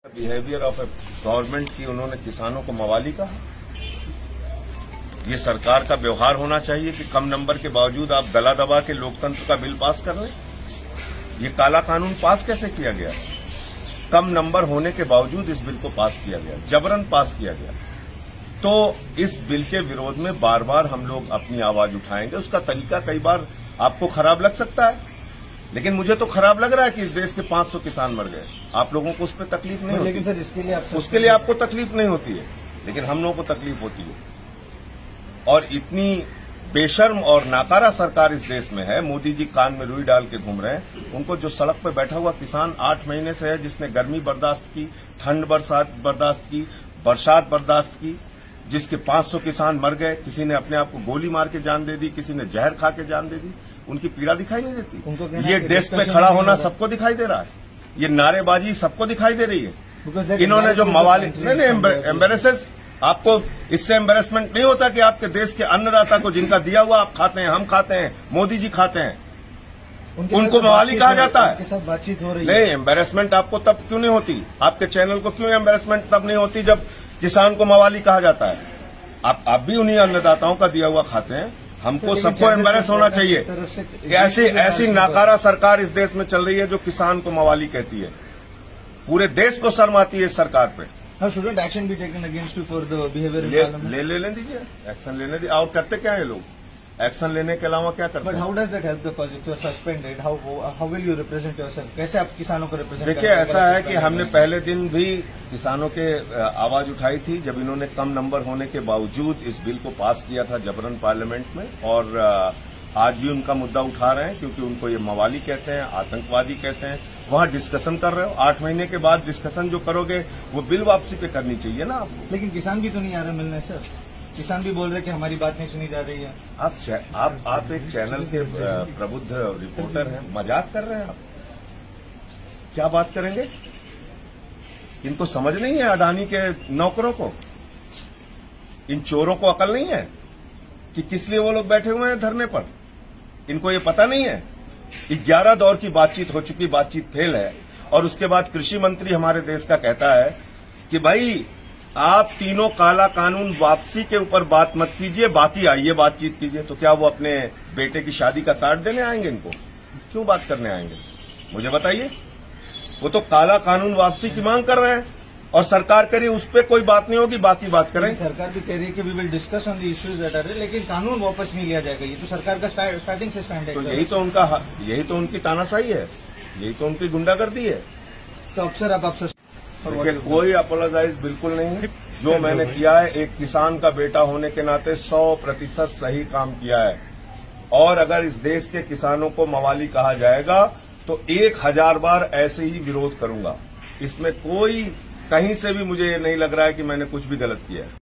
Behaviour of A government की उन्होंने किसानों को मवाली कहा। ये सरकार का व्यवहार होना चाहिए कि कम नंबर के बावजूद आप गला दबा के लोकतंत्र का बिल पास कर लें। ये काला कानून पास कैसे किया गया? कम नंबर होने के बावजूद इस बिल को पास किया गया, जबरन पास किया गया। तो इस बिल के विरोध में बार बार हम लोग अपनी आवाज उठाएंगे। उसका तरीका कई बार आपको खराब लग सकता है, लेकिन मुझे तो खराब लग रहा है कि इस देश के 500 किसान मर गए। आप लोगों को उस पर तकलीफ नहीं होती, लेकिन सर उसके लिए आपको तकलीफ नहीं होती है, लेकिन हम लोगों को तकलीफ होती है। और इतनी बेशर्म और नाकारा सरकार इस देश में है। मोदी जी कान में रुई डाल के घूम रहे हैं। उनको जो सड़क पर बैठा हुआ किसान 8 महीने से है, जिसने गर्मी बर्दाश्त की, ठंड बर्दाश्त की, बरसात बर्दाश्त की, जिसके 500 किसान मर गए, किसी ने अपने आप को गोली मार के जान दे दी, किसी ने जहर खा के जान दे दी, उनकी पीड़ा दिखाई नहीं देती। ये डेस्क पे खड़ा होना सबको दिखाई दे रहा है, ये नारेबाजी सबको दिखाई दे रही है। इन्होंने जो मवाली नहीं एम्बेरसेस, आपको इससे एम्बेरसमेंट नहीं होता कि आपके देश के अन्नदाता को जिनका दिया हुआ आप खाते हैं, हम खाते हैं, मोदी जी खाते हैं, उनको मवाली कहा जाता है? उनके साथ बातचीत हो रही है। नहीं, एम्बेरसमेंट आपको तब क्यों नहीं होती? आपके चैनल को क्यों एम्बेरसमेंट तब नहीं होती जब किसान को मवाली कहा जाता है? आप भी उन्हीं अन्नदाताओं का दिया हुआ खाते हैं। हमको सबको एम्बेरस होना चाहिए। ऐसी नाकारा सरकार इस देश में चल रही है जो किसान को मवाली कहती है। पूरे देश को शर्म आती है इस सरकार पे। Shouldn't action be taken against you for the behaviour in parliament? ले दीजिए, एक्शन लेने दीजिए। और करते क्या है लोग? एक्शन लेने के अलावा क्या करते हैं? But how does that help the cause? If you are suspended, how will you represent yourself? कैसे आप किसानों को रिप्रेजेंट? देखिए, ऐसा है कि हमने पहले दिन भी किसानों के आवाज उठाई थी जब इन्होंने कम नंबर होने के बावजूद इस बिल को पास किया था जबरन पार्लियामेंट में। और आज भी उनका मुद्दा उठा रहे हैं क्योंकि उनको ये मवाली कहते हैं, आतंकवादी कहते हैं। वहां डिस्कशन कर रहे हो, 8 महीने के बाद डिस्कशन जो करोगे वो बिल वापसी पे करनी चाहिए ना आपको। लेकिन किसान भी तो नहीं आ रहे मिलने सर। किसान भी बोल रहे कि हमारी बात नहीं सुनी जा रही है। आप एक चैनल के प्रबुद्ध रिपोर्टर हैं, मजाक कर रहे हैं आप? क्या बात करेंगे? इनको समझ नहीं है अडानी के नौकरों को, इन चोरों को अकल नहीं है कि किस लिए वो लोग बैठे हुए हैं धरने पर? इनको ये पता नहीं है। 11 दौर की बातचीत हो चुकी, बातचीत फेल है। और उसके बाद कृषि मंत्री हमारे देश का कहता है कि भाई आप तीनों काला कानून वापसी के ऊपर बात मत कीजिए, बाकी आइए बातचीत कीजिए। तो क्या वो अपने बेटे की शादी का कार्ड देने आएंगे? इनको क्यों बात करने आएंगे? मुझे बताइए। वो तो काला कानून वापसी की मांग कर रहे हैं और सरकार कह रही है उस पर कोई बात नहीं होगी, बाकी बात करें। सरकार भी कह रही है कि we will discuss on the issues that are, लेकिन कानून वापस नहीं लिया जाएगा। ये तो सरकार का स्टार्टिंग से स्टैंड है। तो यही तो उनकी तानाशाही है, यही तो उनकी गुंडागर्दी है। तो अक्सर आप अफसोस कोई अपोलोजाइज बिल्कुल नहीं है। जो मैंने किया है, एक किसान का बेटा होने के नाते 100% सही काम किया है। और अगर इस देश के किसानों को मवाली कहा जाएगा तो 1000 बार ऐसे ही विरोध करूंगा। इसमें कोई कहीं से भी मुझे नहीं लग रहा है कि मैंने कुछ भी गलत किया है।